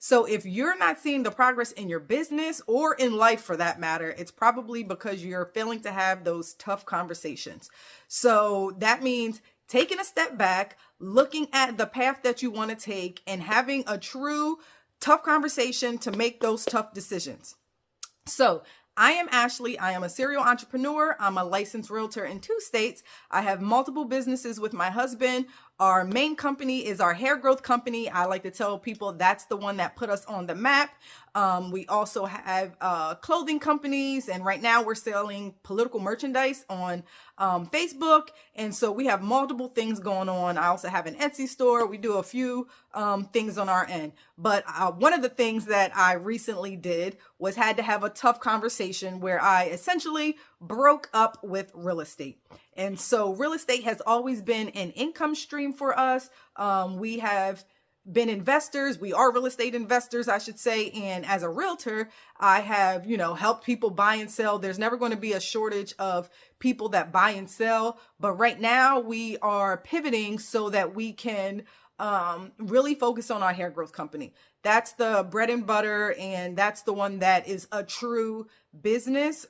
So if you're not seeing the progress in your business or in life for that matter, it's probably because you're failing to have those tough conversations. So that means taking a step back, looking at the path that you want to take, and having a true tough conversation to make those tough decisions. So I am Ashley. I am a serial entrepreneur. I'm a licensed realtor in 2 states. I have multiple businesses with my husband. Our main company is our hair growth company. I like to tell people that's the one that put us on the map. We also have clothing companies, and right now we're selling political merchandise on Facebook. And so we have multiple things going on. I also have an Etsy store. We do a few things on our end. But one of the things that I recently did was had to have a tough conversation where I essentially broke up with real estate. And so real estate has always been an income stream for us. We have been investors. We are real estate investors, I should say. And as a realtor, I have, helped people buy and sell. There's never going to be a shortage of people that buy and sell. But right now we are pivoting so that we can really focus on our hair growth company. That's the bread and butter, and that's the one that is a true business.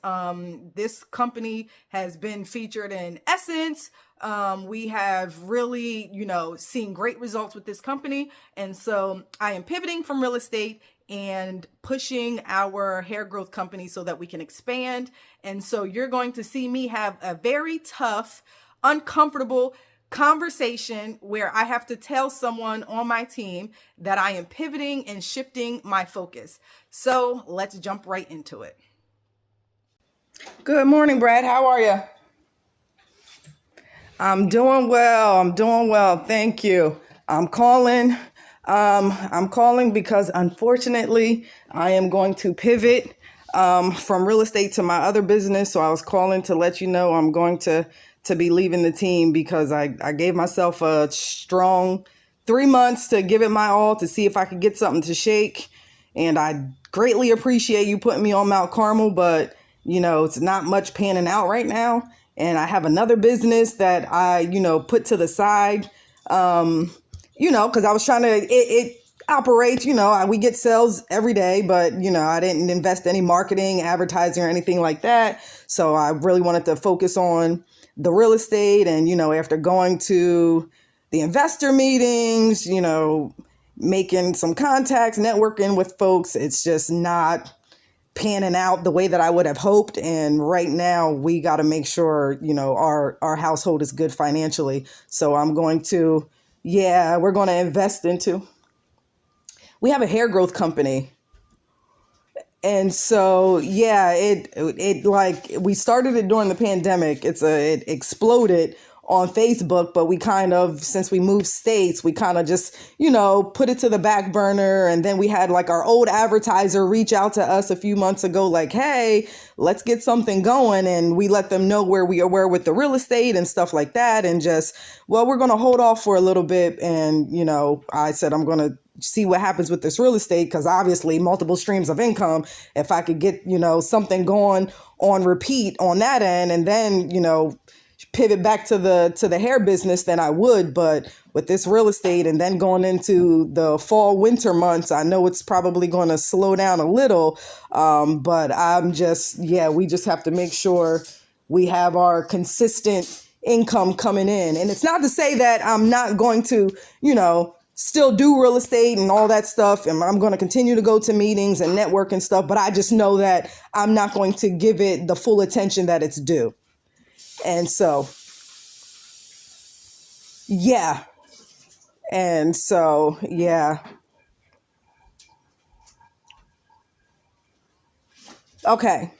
This company has been featured in Essence. We have really, seen great results with this company. And so I am pivoting from real estate and pushing our hair growth company so that we can expand. And so you're going to see me have a very tough, uncomfortable conversation where I have to tell someone on my team that I am pivoting and shifting my focus. So let's jump right into it. Good morning, Brad. How are you? I'm doing well. Thank you. I'm calling because unfortunately I am going to pivot from real estate to my other business. So I was calling to let you know I'm going to be leaving the team because I gave myself a strong 3 months to give it my all to see if I could get something to shake. And I greatly appreciate you putting me on Mount Carmel, but it's not much panning out right now. And I have another business that I, put to the side, because I was trying to, it operates, we get sales every day, but, I didn't invest any marketing, advertising, or anything like that. So I really wanted to focus on the real estate. And, after going to the investor meetings, making some contacts, networking with folks, it's just not panning out the way that I would have hoped. And right now we got to make sure, our household is good financially. So I'm going to, we're going to invest into, we have a hair growth company. And so, it like we started it during the pandemic. It exploded on Facebook, but we kind of, since we moved states, we kind of just, put it to the back burner. And then we had like our old advertiser reach out to us a few months ago, like, hey, let's get something going. And we let them know where we were with the real estate and stuff like that. And just, we're going to hold off for a little bit. And, I said, I'm going to see what happens with this real estate, because obviously multiple streams of income. If I could get, something going on repeat on that end, and then, pivot back to the hair business, then I would. But with this real estate and then going into the fall winter months, I know it's probably going to slow down a little. But I'm just, we just have to make sure we have our consistent income coming in. And it's not to say that I'm not going to, still do real estate and all that stuff. And I'm going to continue to go to meetings and network and stuff. But I just know that I'm not going to give it the full attention that it's due. And so, And so, Okay.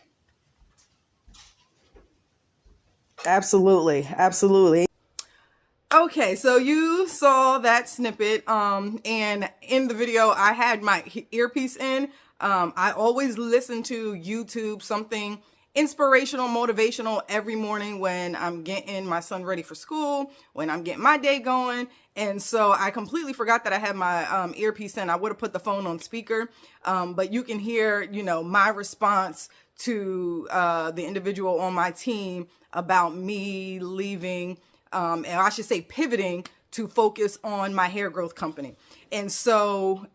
Absolutely. Okay, so you saw that snippet, and in the video, I had my earpiece in. I always listen to YouTube, something inspirational, motivational every morning when I'm getting my son ready for school, when I'm getting my day going. And so I completely forgot that I had my earpiece in. I would have put the phone on speaker, but you can hear, my response to the individual on my team about me leaving, and I should say pivoting to focus on my hair growth company. And so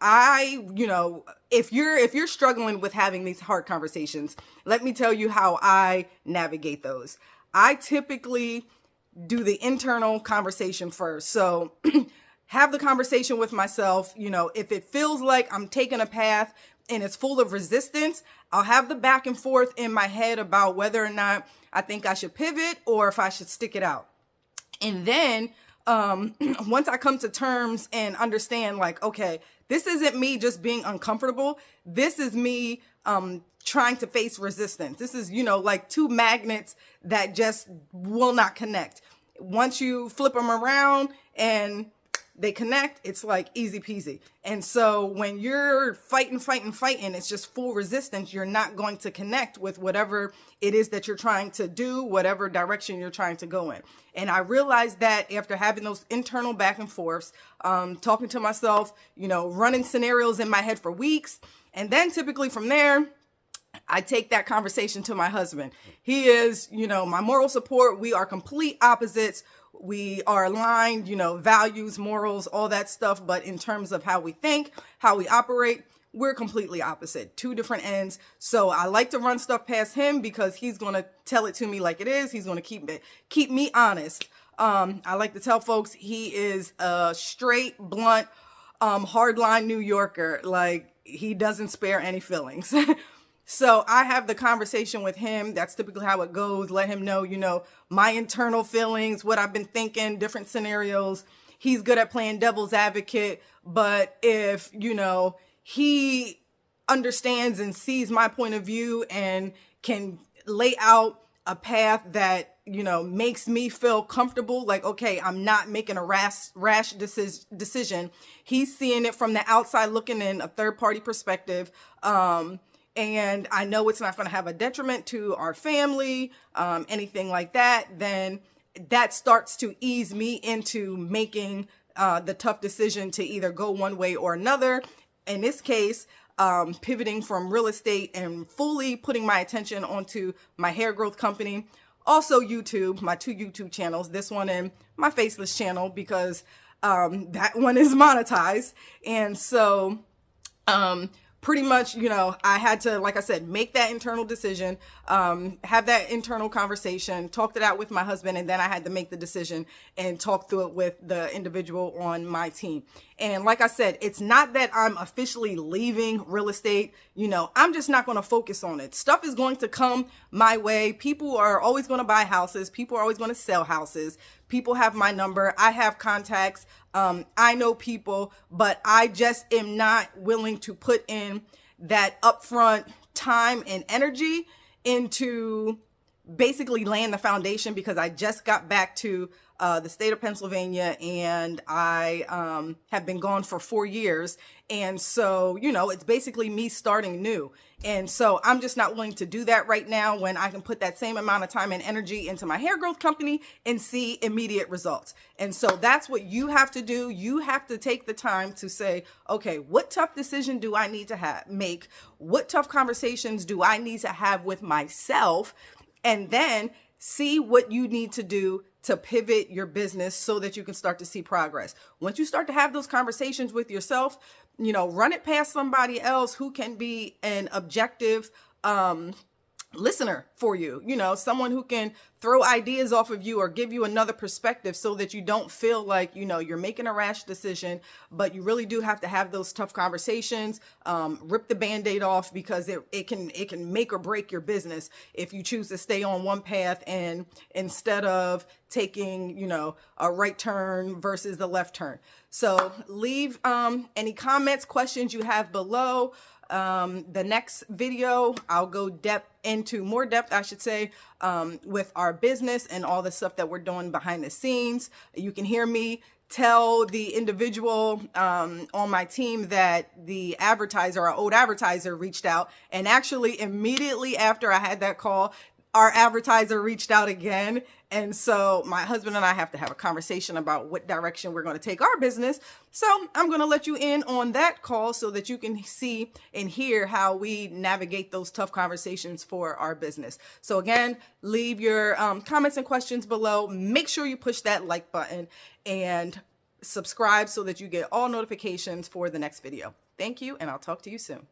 if you're struggling with having these hard conversations, let me tell you how I navigate those. I typically do the internal conversation first. So have the conversation with myself. If it feels like I'm taking a path and it's full of resistance, I'll have the back and forth in my head about whether or not I think I should pivot or if I should stick it out. And then once I come to terms and understand, like, okay, this isn't me just being uncomfortable. This is me trying to face resistance. This is, like two magnets that just will not connect. Once you flip them around and they connect, it's like easy peasy. And so when you're fighting, it's just full resistance, you're not going to connect with whatever it is that you're trying to do, whatever direction you're trying to go in. And I realized that after having those internal back and forths, talking to myself, running scenarios in my head for weeks. And then typically from there, I take that conversation to my husband. He is, my moral support. We are complete opposites. We are aligned, values, morals, all that stuff. But in terms of how we think, how we operate, we're completely opposite, two different ends. So I like to run stuff past him because he's going to tell it to me like it is. He's going to keep me honest. I like to tell folks he is a straight, blunt, hardline New Yorker. Like, he doesn't spare any feelings. So I have the conversation with him. That's typically how it goes. Let him know, my internal feelings, what I've been thinking, different scenarios. He's good at playing devil's advocate. But if, he understands and sees my point of view and can lay out a path that, makes me feel comfortable, like, okay, I'm not making a rash decision. He's seeing it from the outside looking in, a third party perspective. And I know it's not going to have a detriment to our family, anything like that, then that starts to ease me into making the tough decision to either go one way or another. In this case, pivoting from real estate and fully putting my attention onto my hair growth company. Also YouTube, my two YouTube channels, this one and my faceless channel, because that one is monetized. And so pretty much, I had to, like I said, make that internal decision, have that internal conversation, talked it out with my husband, and then I had to make the decision and talk through it with the individual on my team. And like I said, it's not that I'm officially leaving real estate. I'm just not going to focus on it. Stuff is going to come my way. People are always going to buy houses. People are always going to sell houses. People have my number. I have contacts. I know people, but I just am not willing to put in that upfront time and energy into basically laying the foundation, because I just got back to the state of Pennsylvania, and I have been gone for 4 years. And so, it's basically me starting new. And so I'm just not willing to do that right now when I can put that same amount of time and energy into my hair growth company and see immediate results. And so that's what you have to do. You have to take the time to say, okay, what tough decision do I need to make? What tough conversations do I need to have with myself? And then see what you need to do to pivot your business so that you can start to see progress. Once you start to have those conversations with yourself, run it past somebody else who can be an objective listener for you, someone who can throw ideas off of you or give you another perspective so that you don't feel like, you're making a rash decision, but you really do have to have those tough conversations, rip the Band-Aid off, because it can make or break your business if you choose to stay on one path and instead of taking, a right turn versus the left turn. So leave any comments, questions you have below. The next video, I'll go into more depth, I should say, with our business and all the stuff that we're doing behind the scenes. You can hear me tell the individual on my team that the advertiser, our old advertiser, reached out. And actually, immediately after I had that call, our advertiser reached out again. And so my husband and I have to have a conversation about what direction we're going to take our business. So I'm going to let you in on that call so that you can see and hear how we navigate those tough conversations for our business. So again, leave your comments and questions below. Make sure you push that like button, and subscribe so that you get all notifications for the next video. Thank you, and I'll talk to you soon.